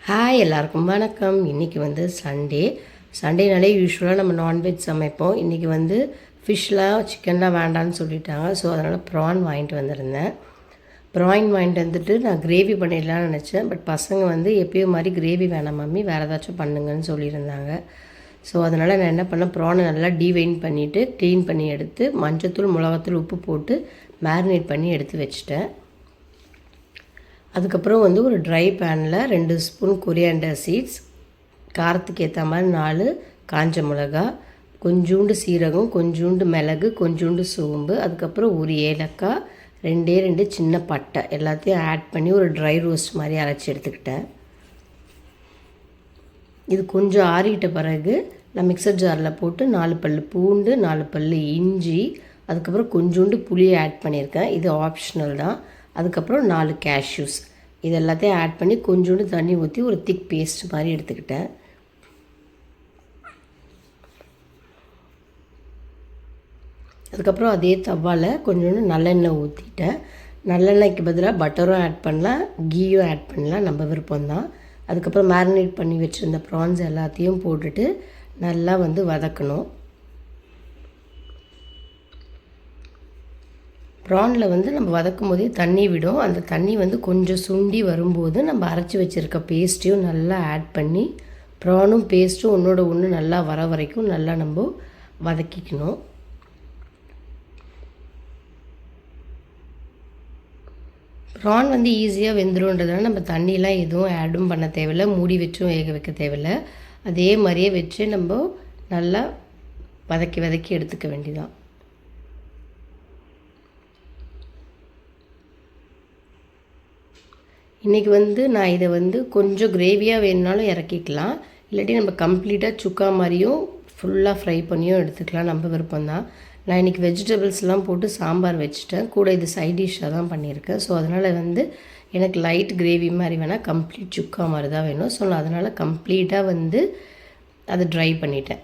Hi எல்லாருக்கும் வணக்கம். இன்றைக்கி வந்து சண்டேனாலே யூஸ்வலாக நம்ம நான்வெஜ் சமைப்போம். இன்றைக்கி வந்து ஃபிஷ்லாம் சிக்கன்லாம் வேண்டான்னு சொல்லிட்டாங்க. ஸோ அதனால் ப்ரான் வாங்கிட்டு வந்திருந்தேன். ப்ரான் வாங்கிட்டு வந்துட்டு நான் கிரேவி பண்ணிடலான்னு நினச்சேன். பட் பசங்க வந்து எப்பயும் மாதிரி கிரேவி வேணாம் மம்மி, வேறு ஏதாச்சும் பண்ணுங்கன்னு சொல்லியிருந்தாங்க. ஸோ அதனால் நான் என்ன பண்ணேன், ப்ரானை நல்லா டீவைன் பண்ணிவிட்டு க்ளீன் பண்ணி எடுத்து மஞ்சத்தூள் மிளகாத்தூள் உப்பு போட்டு மேரினேட் பண்ணி எடுத்து வச்சுட்டேன். அதுக்கப்புறம் வந்து ஒரு ட்ரை பேனில் 2 ஸ்பூன் கொரியாண்டர் சீட்ஸ், காரத்துக்கு ஏற்ற மாதிரி 4 காஞ்ச மிளகா, கொஞ்சோண்டு சீரகம், கொஞ்சோண்டு மிளகு, கொஞ்சோண்டு சோம்பு, அதுக்கப்புறம் ஒரு ஏலக்காய், 2 சின்ன பட்டை எல்லாத்தையும் ஆட் பண்ணி ஒரு ட்ரை ரோஸ்ட் மாதிரி அரைச்சி எடுத்துக்கிட்டேன். இது கொஞ்சம் ஆறிட்ட பிறகு நான் மிக்சர் ஜாரில் போட்டு 4 பல் பூண்டு, 4 பல் இஞ்சி, அதுக்கப்புறம் கொஞ்சோண்டு புளியை ஆட் பண்ணியிருக்கேன். இது ஆப்ஷனல் தான். அதுக்கப்புறம் 4 கேஷ்யூஸ், இது எல்லாத்தையும் ஆட் பண்ணி கொஞ்சோண்டு தண்ணி ஊற்றி ஒரு திக் பேஸ்ட் மாதிரி எடுத்துக்கிட்டேன். அதுக்கப்புறம் அதே தவாவில் கொஞ்சோண்டு நல்லெண்ணெய் ஊற்றிட்டேன். நல்லெண்ணெய்க்கு பதிலாக பட்டரும் ஆட் பண்ணலாம், கீயும் ஆட் பண்ணலாம், நம்ம விருப்பம்தான். அதுக்கப்புறம் மேரினேட் பண்ணி வச்சுருந்த ப்ரான்ஸ் எல்லாத்தையும் போட்டுட்டு நல்லா வந்து வதக்கணும். ப்ரானில் வந்து நம்ம வதக்கும் போதே தண்ணி விடும். அந்த தண்ணி வந்து கொஞ்சம் சுண்டி வரும்போது நம்ம அரைச்சி வச்சுருக்க பேஸ்ட்டையும் நல்லா ஆட் பண்ணி ப்ரானும் பேஸ்ட்டும் ஒன்றோட ஒன்று நல்லா வர வரைக்கும் நல்லா நம்ம வதக்கிக்கணும். ப்ரான் வந்து ஈஸியாக வெந்துருன்றதுனால நம்ம தண்ணியெலாம் எதுவும் ஆடும் பண்ண தேவையில்லை, மூடி வச்சும் வேக வைக்க தேவையில்லை. அதே மாதிரியே வச்சு நம்ம நல்லா வதக்கி எடுத்துக்க வேண்டியதான். இன்றைக்கி வந்து நான் இதை வந்து கொஞ்சம் கிரேவியாக வேணுனாலும் இறக்கிக்கலாம், இல்லாட்டி நம்ம கம்ப்ளீட்டாக சுக்கா மாதிரியும் ஃபுல்லாக ஃப்ரை பண்ணியும் எடுத்துக்கலாம், நம்ம விருப்பம்தான். நான் இன்றைக்கி வெஜிடபிள்ஸ்லாம் போட்டு சாம்பார் வச்சுட்டேன், கூட இது சைட் டிஷ்ஷாக தான் பண்ணியிருக்கேன். ஸோ அதனால் வந்து எனக்கு லைட் கிரேவி மாதிரி வேணால், கம்ப்ளீட் சுக்கா மாதிரி தான் வேணும். ஸோ நான் அதனால் கம்ப்ளீட்டாக வந்து அதை ட்ரை பண்ணிட்டேன்.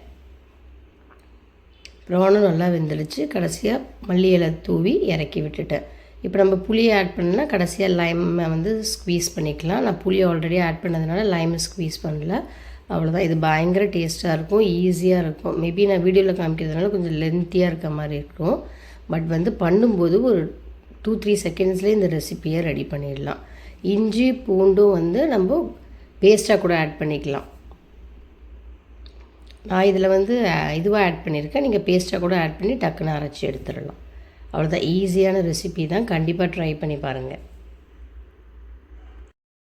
ப்ரானும் நல்லா வெந்துடுச்சு. கடைசியாக மல்லி இலை தூவி இறக்கி விட்டுட்டேன். இப்போ நம்ம புளியை ஆட் பண்ணால் கடைசியாக லைமை வந்து ஸ்க்வீஸ் பண்ணிக்கலாம். நான் புளியை ஆல்ரெடி ஆட் பண்ணதுனால லைமை ஸ்க்வீஸ் பண்ணல, அவ்வளோதான். இது பயங்கர டேஸ்ட்டாக இருக்கும், ஈஸியாக இருக்கும். மேபி நான் வீடியோவில் காமிக்கிறதுனால கொஞ்சம் லென்த்தியாக இருக்க மாதிரி இருக்கும். பட் வந்து பண்ணும்போது ஒரு 2-3 செகண்ட்ஸ்லேயே இந்த ரெசிப்பியை ரெடி பண்ணிடலாம். இஞ்சி பூண்டும் வந்து நம்ம பேஸ்ட்டாக கூட ஆட் பண்ணிக்கலாம். நான் இதில் வந்து இதுவாக ஆட் பண்ணியிருக்கேன், நீங்கள் பேஸ்ட்டாக கூட ஆட் பண்ணி டக்குன்னு அரைச்சி எடுத்துடலாம். அவ்வளோதான். ஈஸியான ரெசிபி தான், கண்டிப்பாக ட்ரை பண்ணி பாருங்கள்.